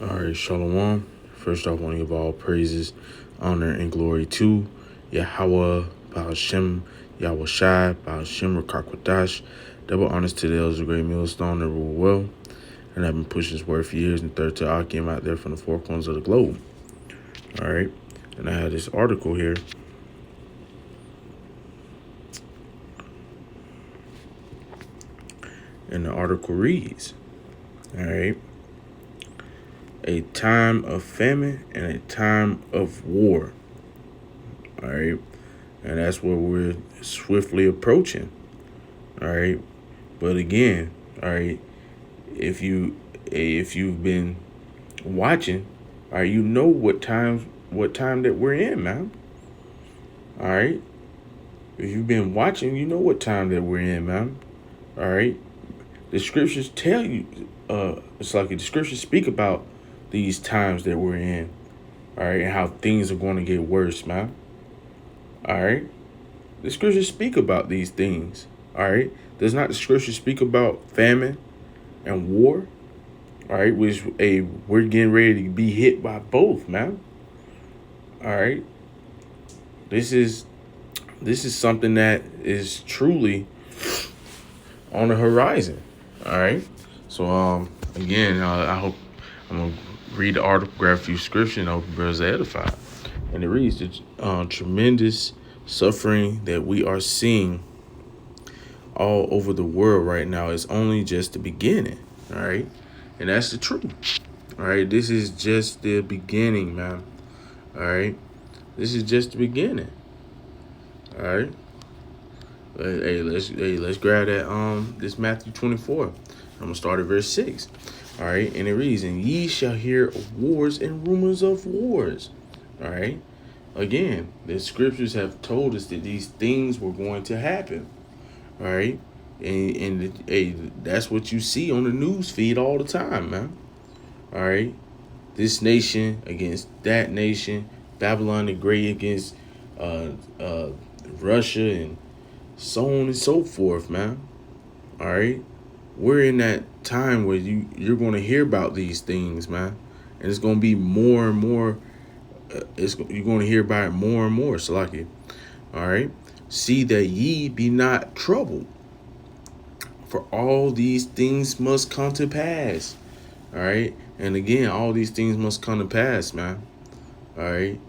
All right, Shalom. First off, I want to give all praises, honor, and glory to Yahweh, Bahashem, Yahweh Shai, Bahashem, Rakakwadash. Double honors to the elders of Great Millstone that rule well and have been pushing this word for years, and third to Akim out there from the four corners of the globe. All right, and I have this article here. And the article reads, all right, a time of famine and a time of war. All right. And that's what we're swiftly approaching. All right. But again, all right, if you've been watching, all right, you know what time that we're in, man. All right. If you've been watching, you know what time that we're in, man. All right. The scriptures tell you, it's like the scriptures speak about these times that we're in. All right, and how things are going to get worse, man. All right. The scriptures speak about these things. All right. Does not the scripture speak about famine and war? All right, which we're getting ready to be hit by both, man. All right. This is something that is truly on the horizon. All right. So again, I hope I'm gonna read the article, grab a few scripture, and I hope brothers are edified. And it reads the tremendous suffering that we are seeing all over the world right now is only just the beginning. All right. And that's the truth. All right. This is just the beginning, man. All right. This is just the beginning. All right. Let's grab that this Matthew 24. I'm gonna start at verse 6. All right, and it reads, "And ye shall hear of wars and rumors of wars." All right. Again, the scriptures have told us that these things were going to happen. All right. And that's what you see on the news feed all the time, man. All right. This nation against that nation, Babylon the Great against Russia, and so on and so forth, man. All right. We're in that time where you're going to hear about these things, man. And it's going to be more and more. You're going to hear about it more and more. Salaki. All right. See that ye be not troubled, for all these things must come to pass. All right. And again, all these things must come to pass, man. All right.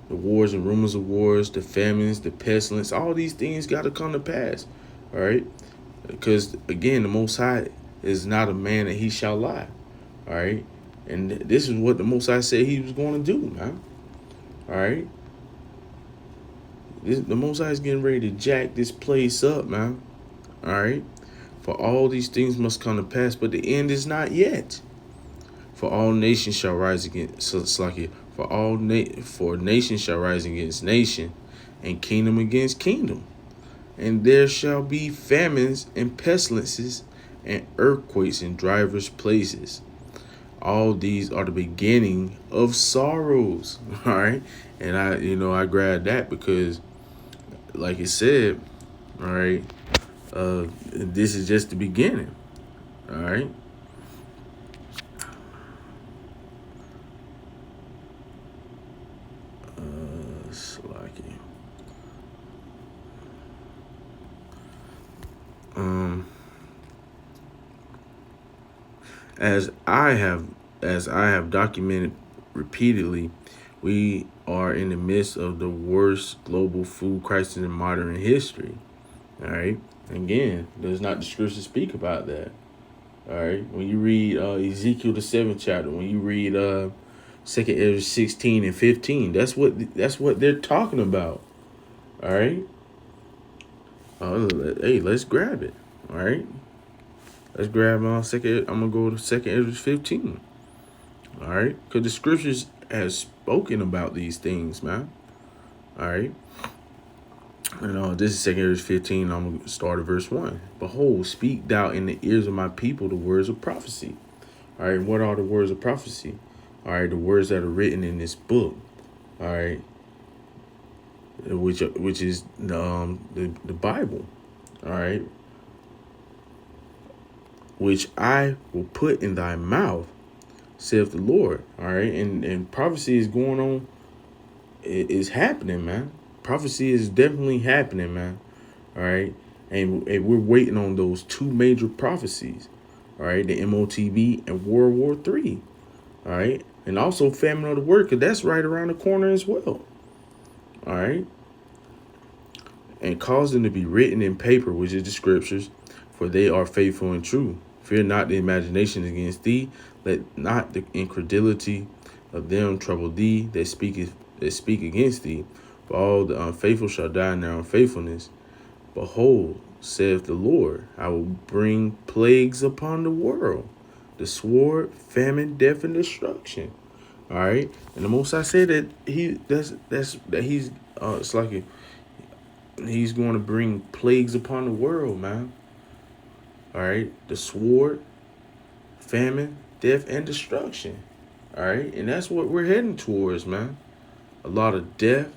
The wars and rumors of wars, the famines, the pestilence, all these things got to come to pass. All right. Because again, the Most High is not a man that he shall lie. All right. And this is what the Most High said he was going to do, man. All right. The Most High is getting ready to jack this place up, man. All right. For all these things must come to pass, but the end is not yet. For all nations shall rise against, so it's like it. For nation shall rise against nation, and kingdom against kingdom. And there shall be famines and pestilences and earthquakes in divers places. All these are the beginning of sorrows. All right. And I grabbed that because, like it said, all right, this is just the beginning. All right. Slacky. As I have documented repeatedly, we are in the midst of the worst global food crisis in modern history. All right. Again, does not the scripture speak about that? All right. When you read Ezekiel the 7th chapter, when you read 2nd Ezra 16 and 15, that's what they're talking about. All right. Hey, let's grab it. All right. Let's grab second. I'm gonna go to 2nd Ezra 15. All right, because the scriptures has spoken about these things, man. All right. And this is 2nd Ezra 15. I'm gonna start at verse 1. Behold, speak thou in the ears of my people the words of prophecy. All right. What are the words of prophecy? All right, the words that are written in this book. All right. Which is the Bible. All right. Which I will put in thy mouth, saith the Lord. All right, and prophecy is going on. It is happening, man. Prophecy is definitely happening, man. All right, and we're waiting on those two major prophecies. All right, the MOTB and World War III. All right, and also famine of the word, because that's right around the corner as well. All right, and cause them to be written in paper, which is the scriptures, for they are faithful and true. Fear not the imagination against thee, let not the incredulity of them trouble thee that speak against thee. For all the unfaithful shall die in their unfaithfulness. Behold, saith the Lord, I will bring plagues upon the world, the sword, famine, death, and destruction. All right, and the Most High said that he's it's like he's going to bring plagues upon the world, man. All right, the sword, famine, death, and destruction. All right, and that's what we're heading towards, man. A lot of death,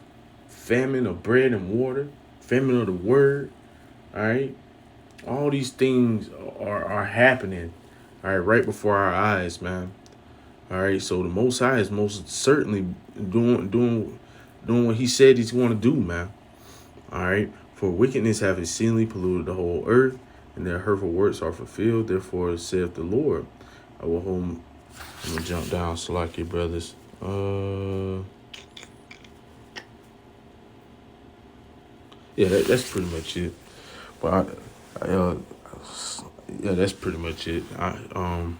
famine of bread and water, famine of the word. All right, all these things are happening. All right, right before our eyes, man. All right, so the Most High is most certainly doing what He said He's going to do, man. All right, for wickedness have exceedingly polluted the whole earth, and their hurtful works are fulfilled. Therefore, saith the Lord, I will hold. I'm gonna jump down, Salaki brothers. Yeah, that's pretty much it. But yeah, that's pretty much it. I'm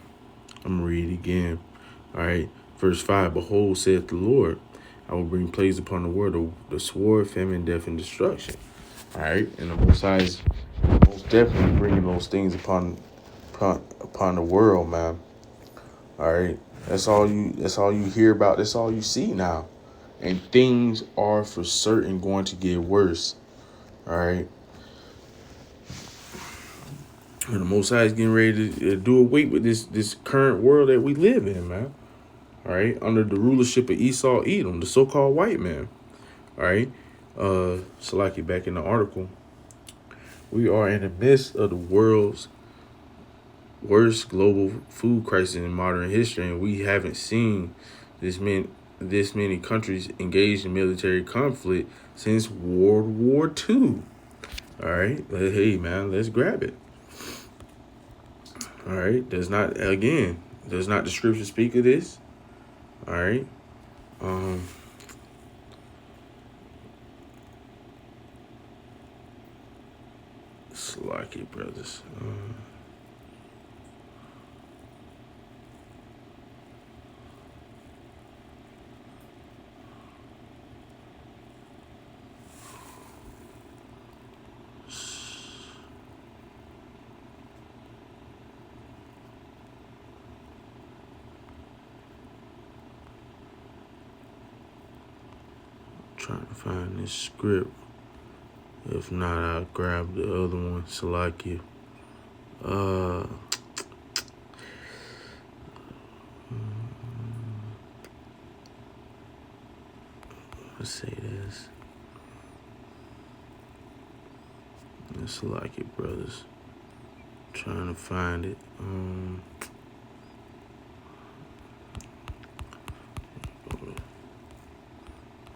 gonna read it again. All right, verse 5. Behold, saith the Lord, I will bring plagues upon the world, the sword, famine, death, and destruction. All right, and the Most High is most definitely bringing those things upon the world, man. All right, that's all you hear about. That's all you see now, and things are for certain going to get worse. All right, and the Most High is getting ready to do away with this current world that we live in, man. All right, under the rulership of Esau Edom, the so-called white man. All right, Salaki, back in the article, we are in the midst of the world's worst global food crisis in modern history, and we haven't seen this many countries engaged in military conflict since World War II. All right, hey man, let's grab it. All right, does not the scripture speak of this? All right, Slacky brothers. Trying to find this script. If not, I'll grab the other one. Salakia. Let's say this. Salakia brothers. Trying to find it.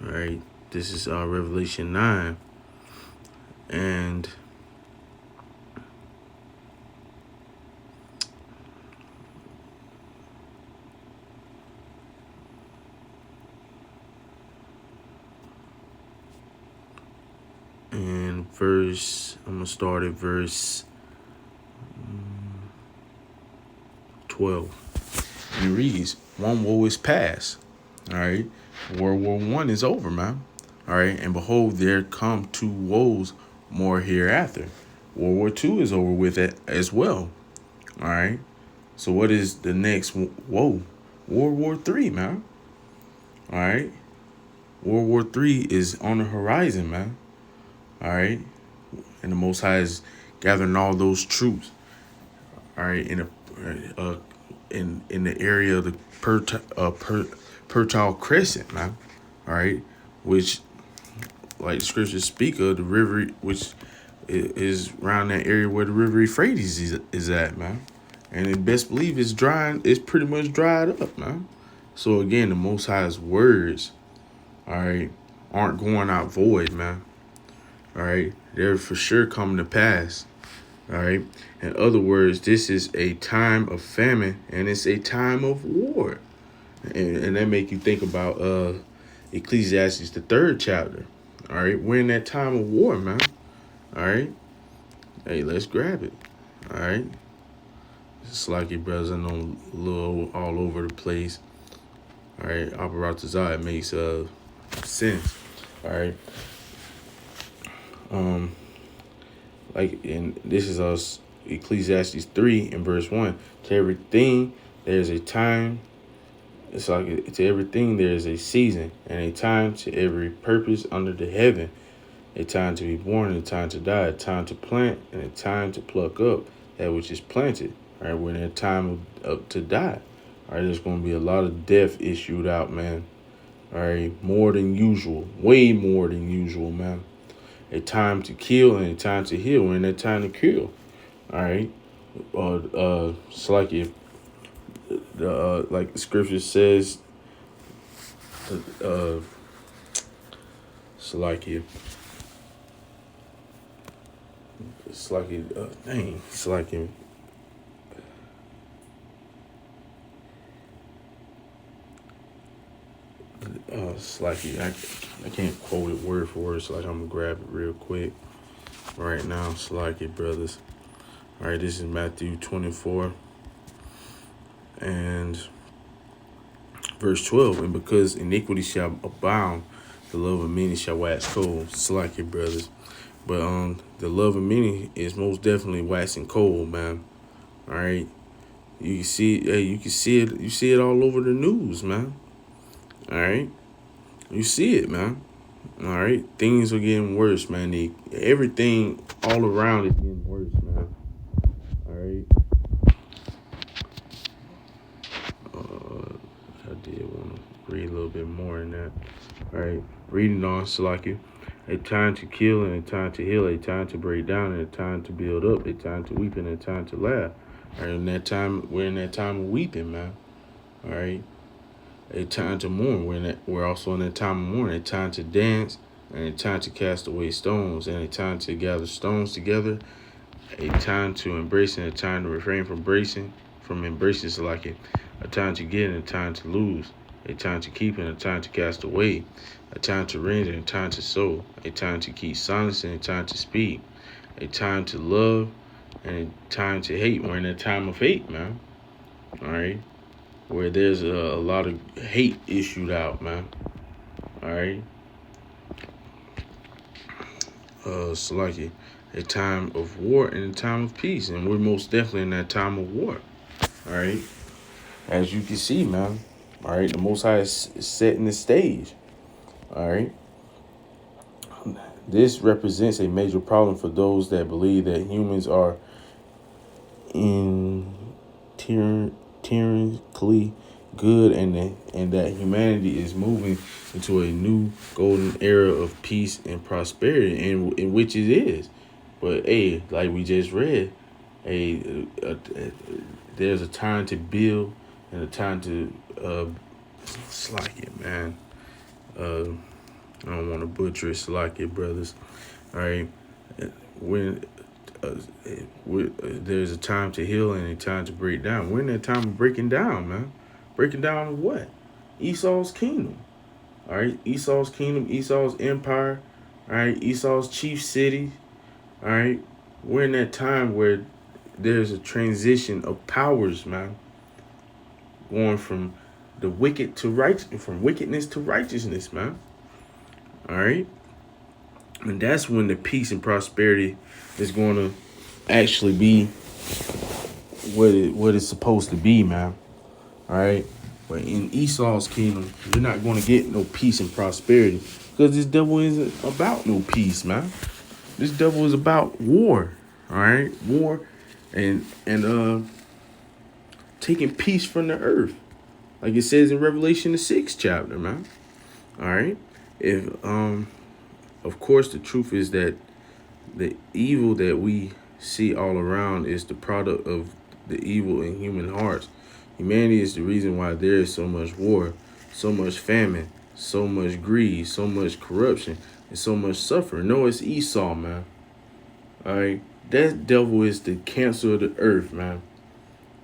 All right. This is Revelation 9. And I'm going to start at verse 12. And it reads, one woe is past. All right. World War I is over, man. All right. And behold, there come two woes more hereafter. World War II is over with it as well. All right. So what is the next woe? World War III, man. All right. World War III is on the horizon, man. All right. And the Most High is gathering all those troops. All right. In the area of the Fertile Crescent, man. All right. Which, like the scriptures speak of, the river, which is around that area where the river Euphrates is at, man. And then best believe it's drying, it's pretty much dried up, man. So again, the Most High's words, all right, aren't going out void, man. All right, they're for sure coming to pass. All right. In other words, this is a time of famine and it's a time of war. And that make you think about Ecclesiastes, the third chapter. All right, we're in that time of war, man. All right, hey, let's grab it. All right, it's like your brothers, I know a little all over the place. All right, Aparatazar, it makes sense. All right, um, like, and this is us Ecclesiastes 3 and verse 1. To everything there's a time. It's like to everything there is a season and a time to every purpose under the heaven. A time to be born and a time to die. A time to plant and a time to pluck up that which is planted. All right, we're in a time to die. All right, there's going to be a lot of death issued out, man. All right, more than usual, way more than usual, man. A time to kill and a time to heal. We're in that time to kill. All right, it's like if like the scripture says, it's like if it's like if I can't quote it word for word. So like I'm gonna grab it real quick right now. It's like it, brothers. All right, this is Matthew 24 and verse 12. And because iniquity shall abound, the love of many shall wax cold. It's like it, brothers. But the love of many is most definitely waxing cold, man. All right, you can see it. Hey, you can see it. You see it all over the news, man. All right, you see it, man. All right, things are getting worse, man. Everything all around is getting worse, man. All right. I did want to read a little bit more in that. All right, reading on Salaki. A time to kill and a time to heal, a time to break down and a time to build up, a time to weep and a time to laugh. All right, in that time, we're in that time of weeping, man. All right, a time to mourn. We're also in that time of mourning. A time to dance and a time to cast away stones and a time to gather stones together. A time to embrace and a time to refrain from embracing Salaki. A time to get and a time to lose. A time to keep and a time to cast away. A time to rend and a time to sow. A time to keep silence and a time to speak. A time to love and a time to hate. We're in a time of hate, man. All right, where there's a lot of hate issued out, man. All right, Salaki, a time of war and a time of peace, and we're most definitely in that time of war. All right, as you can see, man. All right, the Most High is setting the stage. All right, this represents a major problem for those that believe that humans are intrinsically good and that humanity is moving into a new golden era of peace and prosperity, and in which it is. But hey, like we just read, there's a time to build and a time to slack it, man. I don't want to butcher it, slack it, brothers. All right, when there's a time to heal and a time to break down. We're in that time of breaking down, man. Breaking down what? Esau's kingdom. All right, Esau's kingdom, Esau's empire. All right, Esau's chief city. All right, we're in that time where there's a transition of powers, man. Going from the wicked to right, from wickedness to righteousness, man. All right, and that's when the peace and prosperity is going to actually be what it's supposed to be, man. All right, but in Esau's kingdom, you're not going to get no peace and prosperity because this devil isn't about no peace, man. This devil is about war. All right, war, and taking peace from the earth, like it says in Revelation the 6th chapter, man. All right, if of course the truth is that the evil that we see all around is the product of the evil in human hearts. Humanity is the reason why there is so much war, so much famine, so much greed, so much corruption, and so much suffering. No, it's Esau, man. All right, that devil is the cancer of the earth, man.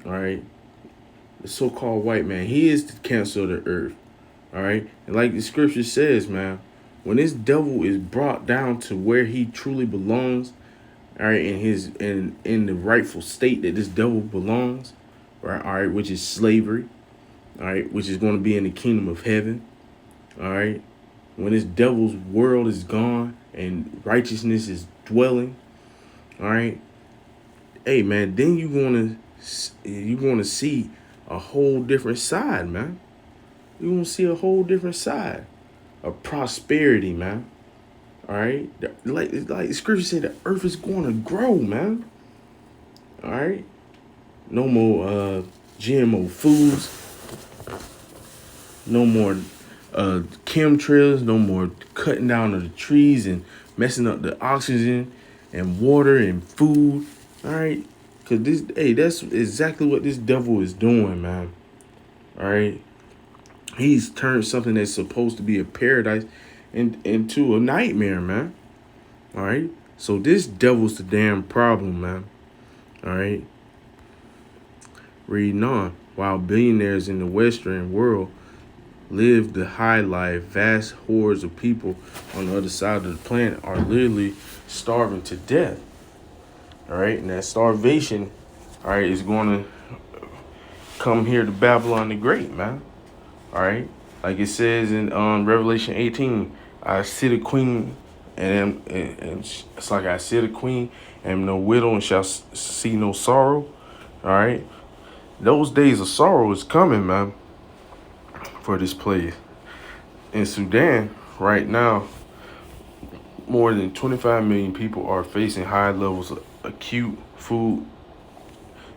All right, the so-called white man, he is the cancer of the earth. All right, and like the scripture says, man, when this devil is brought down to where he truly belongs, all right, in the rightful state that this devil belongs, right, all right, which is slavery, all right, which is going to be in the kingdom of heaven, all right, when this devil's world is gone and righteousness is dwelling, all right, hey man, then you're gonna see a whole different side, man. You're gonna see a whole different side of prosperity, man. All right, like scripture said, the earth is going to grow, man. All right, no more GMO foods, no more chemtrails, no more cutting down of the trees and messing up the oxygen and water and food. All right, cause that's exactly what this devil is doing, man. All right, he's turned something that's supposed to be a paradise into a nightmare, man. All right. So this devil's the damn problem, man. All right. Reading on. While billionaires in the Western world live the high life, vast hordes of people on the other side of the planet are literally starving to death. All right. And that starvation, all right, is going to come here to Babylon the Great, man. All right. Like it says in Revelation 18, I see the queen, and it's like I see the queen, and no widow, and shall see no sorrow. All right. Those days of sorrow is coming, man, for this place. In Sudan, right now, more than 25 million people are facing high levels of acute food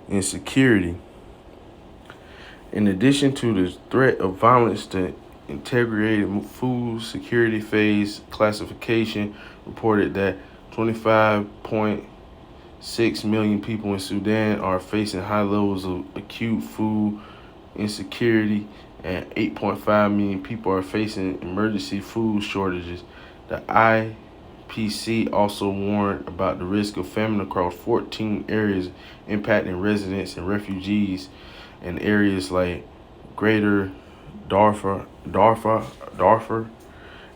insecurity. In addition to the threat of violence, the integrated food security phase classification reported that 25.6 million people in Sudan are facing high levels of acute food insecurity, and 8.5 million people are facing emergency food shortages. The IPC also warned about the risk of famine across 14 areas, impacting residents and refugees in areas like Greater Darfur,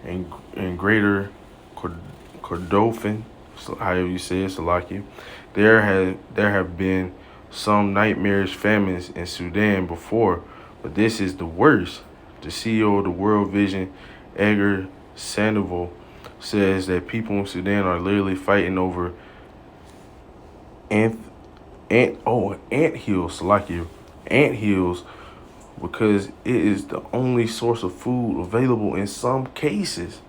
and Greater Kordofan, so however you say it, Salaki. There have been some nightmarish famines in Sudan before, but this is the worst. The CEO of the World Vision, Edgar Sandoval, says that people in Sudan are literally fighting over ant hills, Salaki, ant hills, because it is the only source of food available in some cases.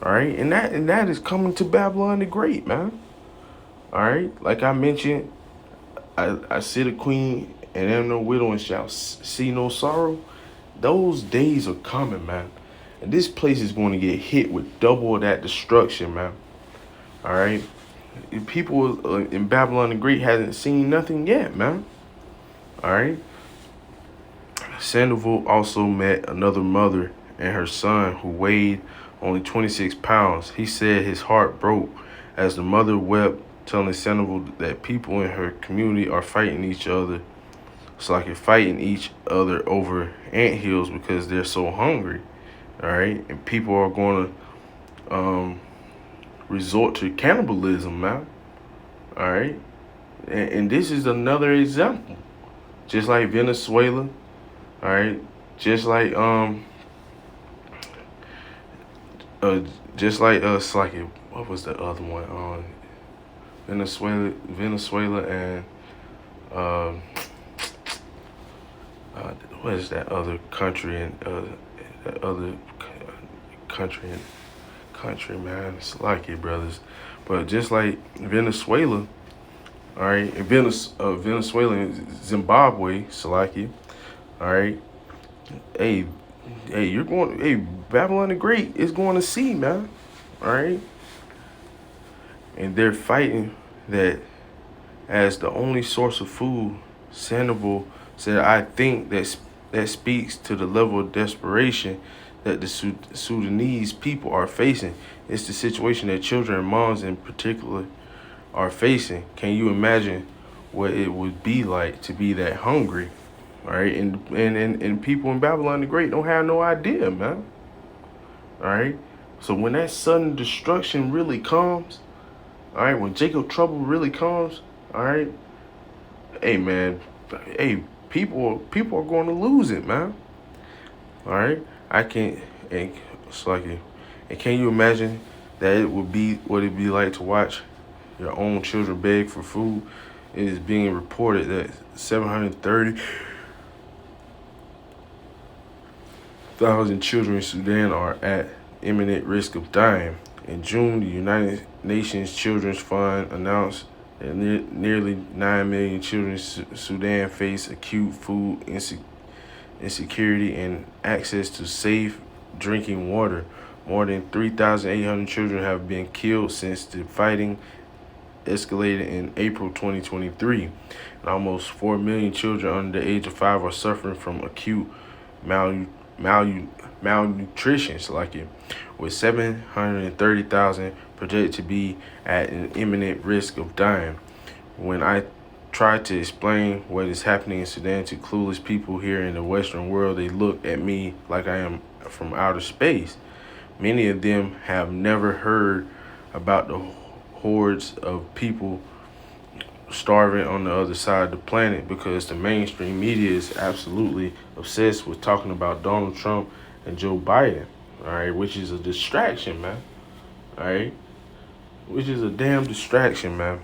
All right, and that is coming to Babylon the Great, man. All right, like I mentioned, I see the queen, and am no widow, and shall see no sorrow. Those days are coming, man, and this place is going to get hit with double of that destruction, man. All right, people in Babylon the Great hasn't seen nothing yet, man. All right. Sandoval also met another mother and her son who weighed only 26 pounds. He said his heart broke as the mother wept, telling Sandoval that people in her community are fighting each other. It's like they're fighting each other over anthills because they're so hungry. All right. And people are going to resort to cannibalism, man. All right. And this is another example. Just like Venezuela. All right, just like Slacky. What was the other one? Venezuela, and what is that other country and that other country, man? Slacky, brothers. But just like Venezuela, all right, Venezuela and Zimbabwe, Slacky. All right, hey, Babylon the Great is going to sea, man. All right, and they're fighting that as the only source of food Sandoval said, "I think that speaks to the level of desperation that the Sudanese people are facing. It's the situation that children and moms in particular are facing. Can you imagine what it would be like to be that hungry?" All right, and people in Babylon the Great don't have no idea, man. All right, so when that sudden destruction really comes, all right, when Jacob trouble really comes, all right, hey man, hey, people are going to lose it, man. All right, I can't. And it's like, and can you imagine that it would be what it'd be like to watch your own children beg for food? It is being reported that 730,000 children in Sudan are at imminent risk of dying. In June, the United Nations Children's Fund announced that nearly 9 million children in Sudan face acute food insecurity and access to safe drinking water. More than 3,800 children have been killed since the fighting escalated in April 2023. And almost 4 million children under the age of 5 are suffering from acute malnutrition, with 730,000 projected to be at an imminent risk of dying. When I try to explain what is happening in Sudan to clueless people here in the Western world, they look at me like I am from outer space. Many of them have never heard about the hordes of people starving on the other side of the planet because the mainstream media is absolutely obsessed with talking about Donald Trump and Joe Biden, all right, which is a distraction, man, all right, which is a damn distraction, man.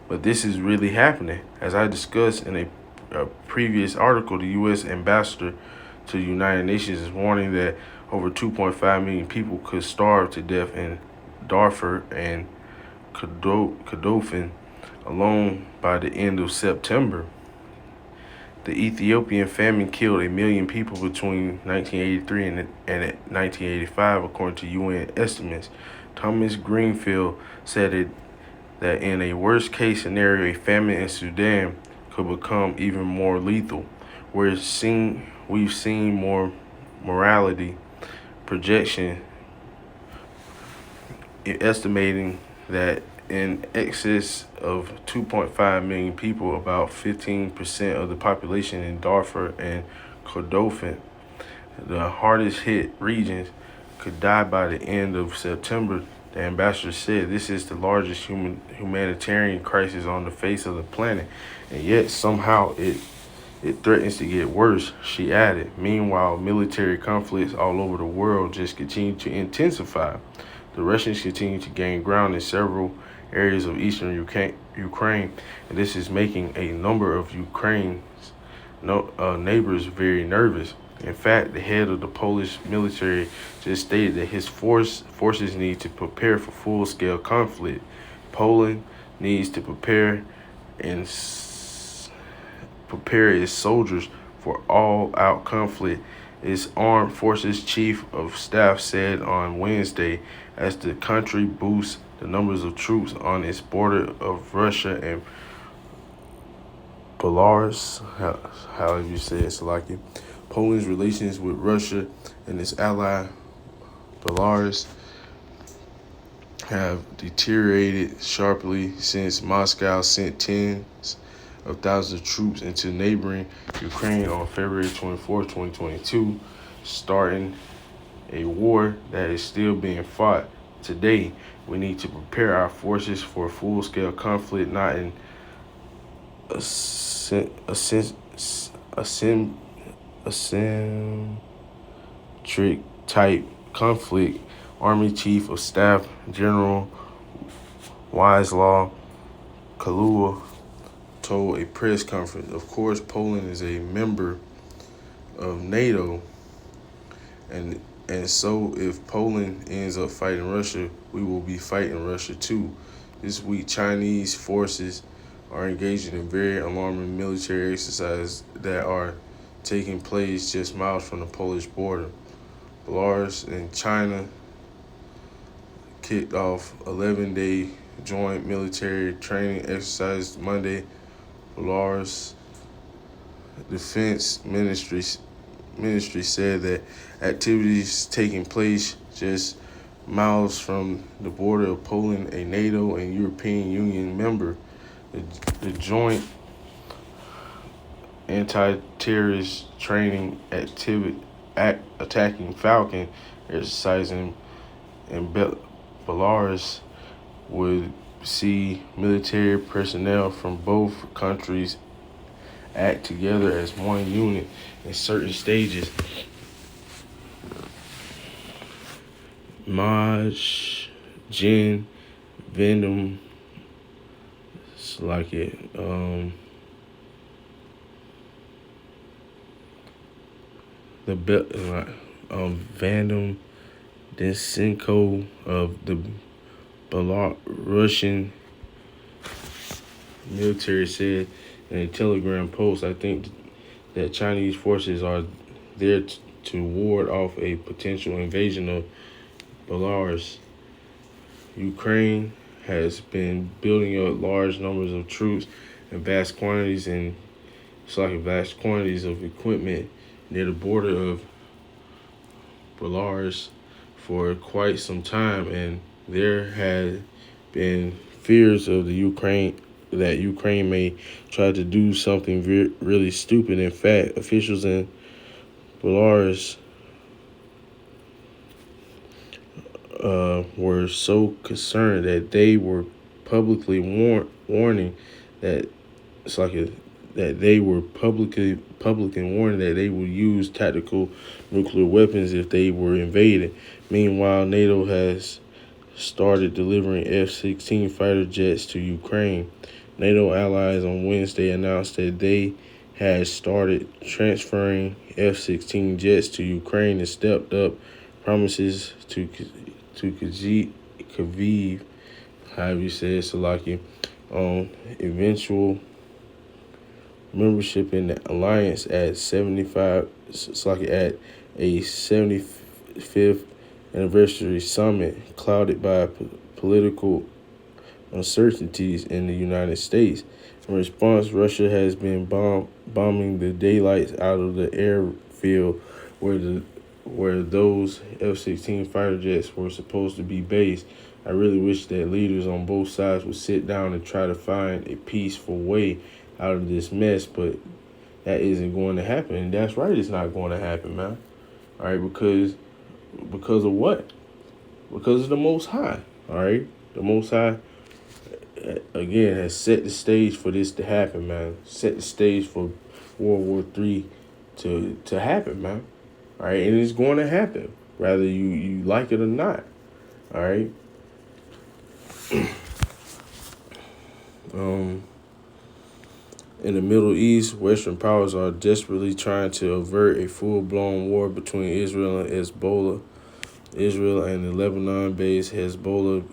But this is really happening. As I discussed in a previous article, the U.S. ambassador to the United Nations is warning that over 2.5 million people could starve to death in Darfur and Kordofan alone by the end of September. The Ethiopian famine killed 1 million people between 1983 and 1985, according to UN estimates. Thomas Greenfield said that in a worst-case scenario, a famine in Sudan could become even more lethal. We've seen more morality projection estimating that in excess of 2.5 million people, about 15% of the population in Darfur and Kordofan, the hardest hit regions, could die by the end of September. The ambassador said this is the largest humanitarian crisis on the face of the planet, and yet somehow it threatens to get worse, she added. Meanwhile, military conflicts all over the world just continue to intensify. The Russians continue to gain ground in several areas of eastern Ukraine, and this is making a number of Ukraine's neighbors very nervous. In fact, the head of the Polish military just stated that his forces need to prepare for full-scale conflict. Poland needs to prepare its soldiers for all-out conflict, its armed forces chief of staff said on Wednesday, as the country boosts the numbers of troops on its border of Russia and Belarus. How you say it, Slovakia. Poland's relations with Russia and its ally Belarus have deteriorated sharply since Moscow sent tens of thousands of troops into neighboring Ukraine on February 24, 2022, starting a war that is still being fought today. We need to prepare our forces for a full-scale conflict, not an asymmetric type conflict. Army Chief of Staff General Wiesław Kalua told a press conference. Of course, Poland is a member of NATO, and so if Poland ends up fighting Russia, we will be fighting Russia too. This week, Chinese forces are engaging in very alarming military exercises that are taking place just miles from the Polish border. Belarus and China kicked off 11-day joint military training exercise Monday. Belarus Defense Ministry said that activities taking place just miles from the border of Poland, a NATO and European Union member. The, the joint anti-terrorist training activity attacking Falcon exercising in Belarus would see military personnel from both countries act together as one unit in certain stages. Maj Jen Vandam it's like it. Vandam Densenko of the Belarusian military said in a Telegram post, I think that Chinese forces are there to ward off a potential invasion of Belarus. Ukraine has been building up large numbers of troops and vast quantities of equipment near the border of Belarus for quite some time, and there had been fears of that Ukraine may try to do something really stupid. In fact, officials in Belarus were so concerned that they were publicly warning that it's like a, that they were publicly warning that they would use tactical nuclear weapons if they were invaded. Meanwhile, NATO has started delivering F-16 fighter jets to Ukraine. NATO allies on Wednesday announced that they had started transferring F-16 jets to Ukraine and stepped up promises to Kyiv, however you say it, Salaki, on eventual membership in the alliance at 75, Salaki, at a 75th anniversary summit clouded by political uncertainties in the United States. In response, Russia has been bombing the daylights out of the airfield where those F-16 fighter jets were supposed to be based. I really wish that leaders on both sides would sit down and try to find a peaceful way out of this mess, but that isn't going to happen. And that's right, it's not going to happen, man. All right, because of what? Because of the Most High. All right, the Most High again has set the stage for this to happen, man. Set the stage for World War III to happen, man. All right, and it's going to happen, whether you like it or not. All right. In the Middle East, Western powers are desperately trying to avert a full-blown war between Israel and Hezbollah. Israel and the Lebanon-based Hezbollah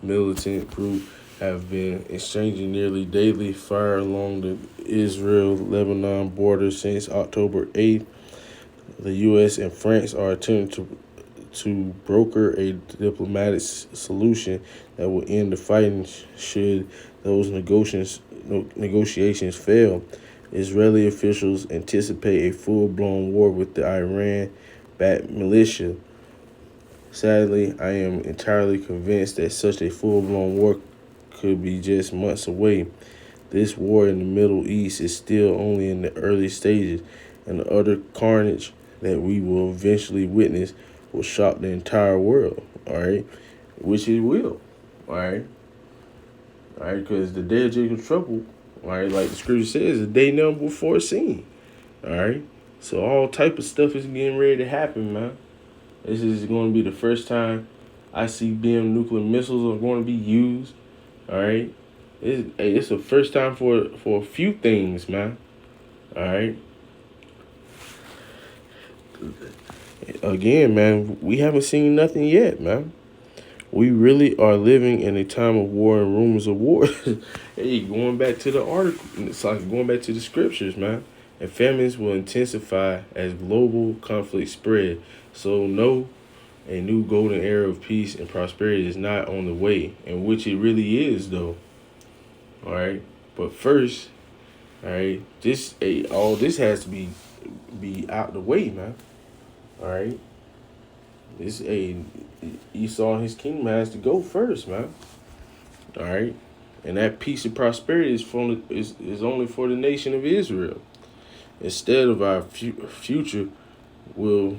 militant group have been exchanging nearly daily fire along the Israel-Lebanon border since October 8th. The U.S. and France are attempting to broker a diplomatic solution that will end the fighting should those negotiations fail. Israeli officials anticipate a full-blown war with the Iran-backed militia. Sadly, I am entirely convinced that such a full-blown war could be just months away. This war in the Middle East is still only in the early stages, and the utter carnage that we will eventually witness will shock the entire world, all right? Which it will, all right? All right, because the day of Jacob's trouble, all right, like the scripture says, the day never before seen, all right? So all type of stuff is getting ready to happen, man. This is going to be the first time I see them nuclear missiles are going to be used, all right? It's the first time for a few things, man, all right? Again, man, we haven't seen nothing yet, man. We really are living in a time of war and rumors of war. Hey, going back to the article, it's like going back to the scriptures, man. And famines will intensify as global conflict spread. So no, a new golden era of peace and prosperity is not on the way, and which it really is, though. All right, but first, All right, all this has to be out the way, man. All right, this a Esau and his kingdom has to go first, man. All right, and that peace and prosperity is only for the nation of Israel. Instead of our future will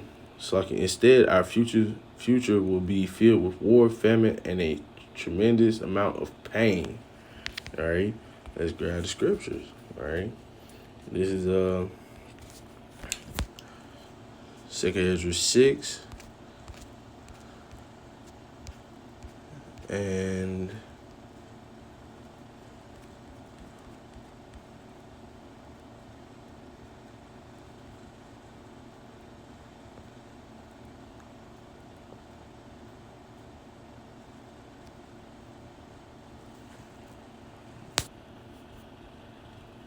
instead our future will be filled with war, famine, and a tremendous amount of pain. All right, let's grab the scriptures. All right, this is Second Ezra 6 and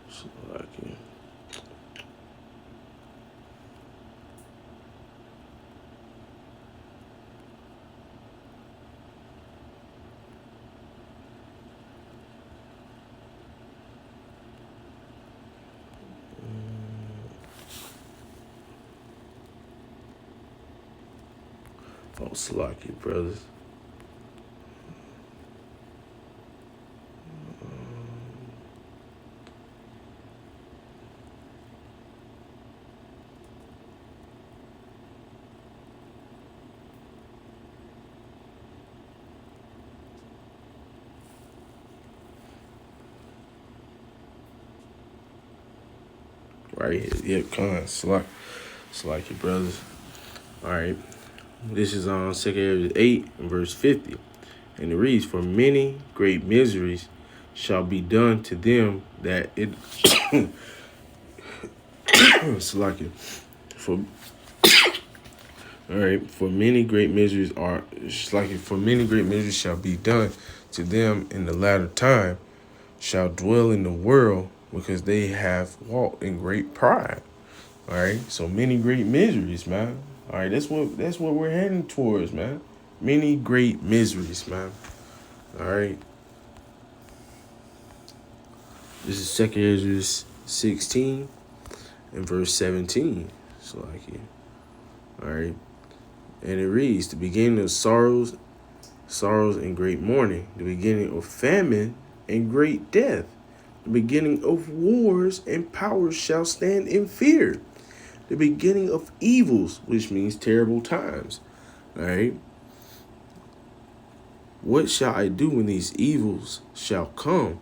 Slovakia. Oh, Slovakia, brothers. Right here. Yep, Slovakia, brothers. All right. This is on 2 8 and verse 50. And it reads, "For many great miseries shall be done to them that it Slovakia. For all right, for many great miseries are Slovakia, for many great miseries shall be done to them in the latter time, shall dwell in the world, because they have walked in great pride." All right, so many great miseries, man. All right, that's what we're heading towards, man. Many great miseries, man. All right, this is 2 Ezra 16 and verse 17. So like it. All right, and it reads, "The beginning of sorrows and great mourning, the beginning of famine and great death, the beginning of wars and powers shall stand in fear, the beginning of evils," which means terrible times. All right. "What shall I do when these evils shall come?"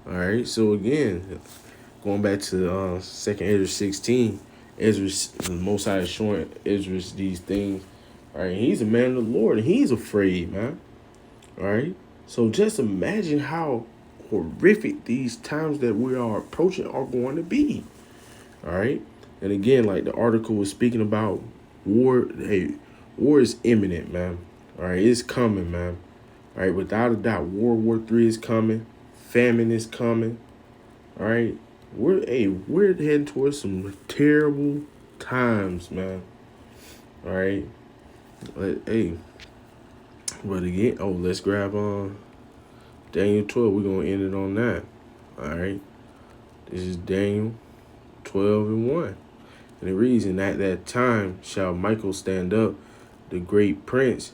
All right. So again, going back to 2 Ezra 16, Ezra's the Most High is showing Ezra these things. All right. He's a man of the Lord, and he's afraid, man. All right. So just imagine how horrific these times that we are approaching are going to be. All right. And again, like the article was speaking about, war. Hey, war is imminent, man. All right. It's coming, man. All right. Without a doubt, World War III is coming. Famine is coming. All right. We're heading towards some terrible times, man. All right. Hey, but again, let's grab on Daniel 12. We're gonna end it on that. All right. This is Daniel 12 and 1. And it reads, "And at that time shall Michael stand up, the great prince,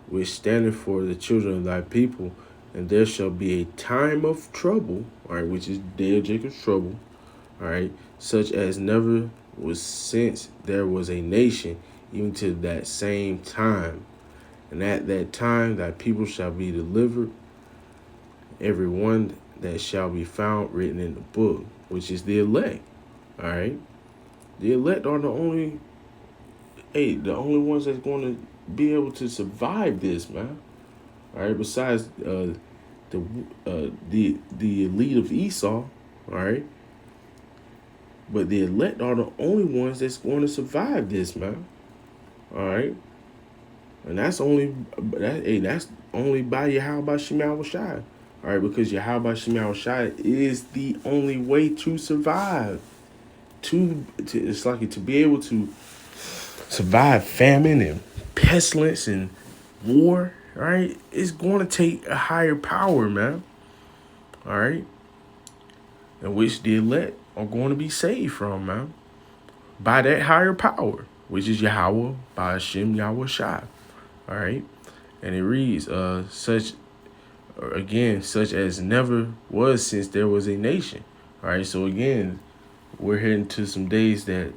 which standeth for the children of thy people, and there shall be a time of trouble," all right, which is day of Jacob's trouble, all right, "such as never was since there was a nation, even to that same time. And at that time thy people shall be delivered, every one that shall be found written in the book," which is the elect, all right. The elect are the only ones that's going to be able to survive this, man. All right. Besides the elite of Esau, all right. But the elect are the only ones that's going to survive this, man. All right. And that's only by Yahweh Shemel Shai. All right, because Yahweh Shemel Shai is the only way to survive. It's like to be able to survive famine and pestilence and war. All right, it's going to take a higher power, man. All right. in which the elect are going to be saved from, man, by that higher power, which is Yahweh by Hashem Yahweh Shai. All right. And it reads, such as never was since there was a nation. All right. So again, we're heading to some days that,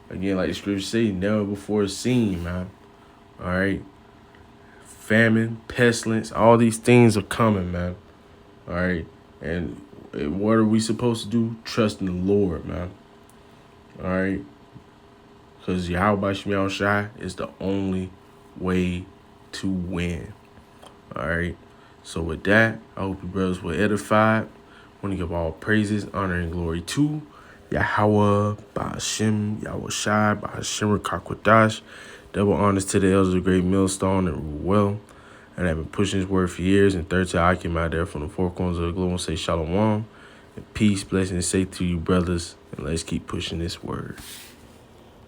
again, like the scriptures say, never before seen, man. All right. Famine, pestilence, all these things are coming, man. All right. And what are we supposed to do? Trust in the Lord, man. All right. Because Yahweh Shai Shai is the only way to win. All right. So with that, I hope you brothers were edified. I want to give all praises, honor, and glory to Yahweh, Ba'ashem, Yahweh Shai, Ba'ashem, Rakakwadash. Double honors to the elders of Great Millstone and rule well. And I've been pushing this word for years. And third to I came out there from the four corners of the globe and say shalom. And peace, blessing, and safety to you, brothers. And let's keep pushing this word.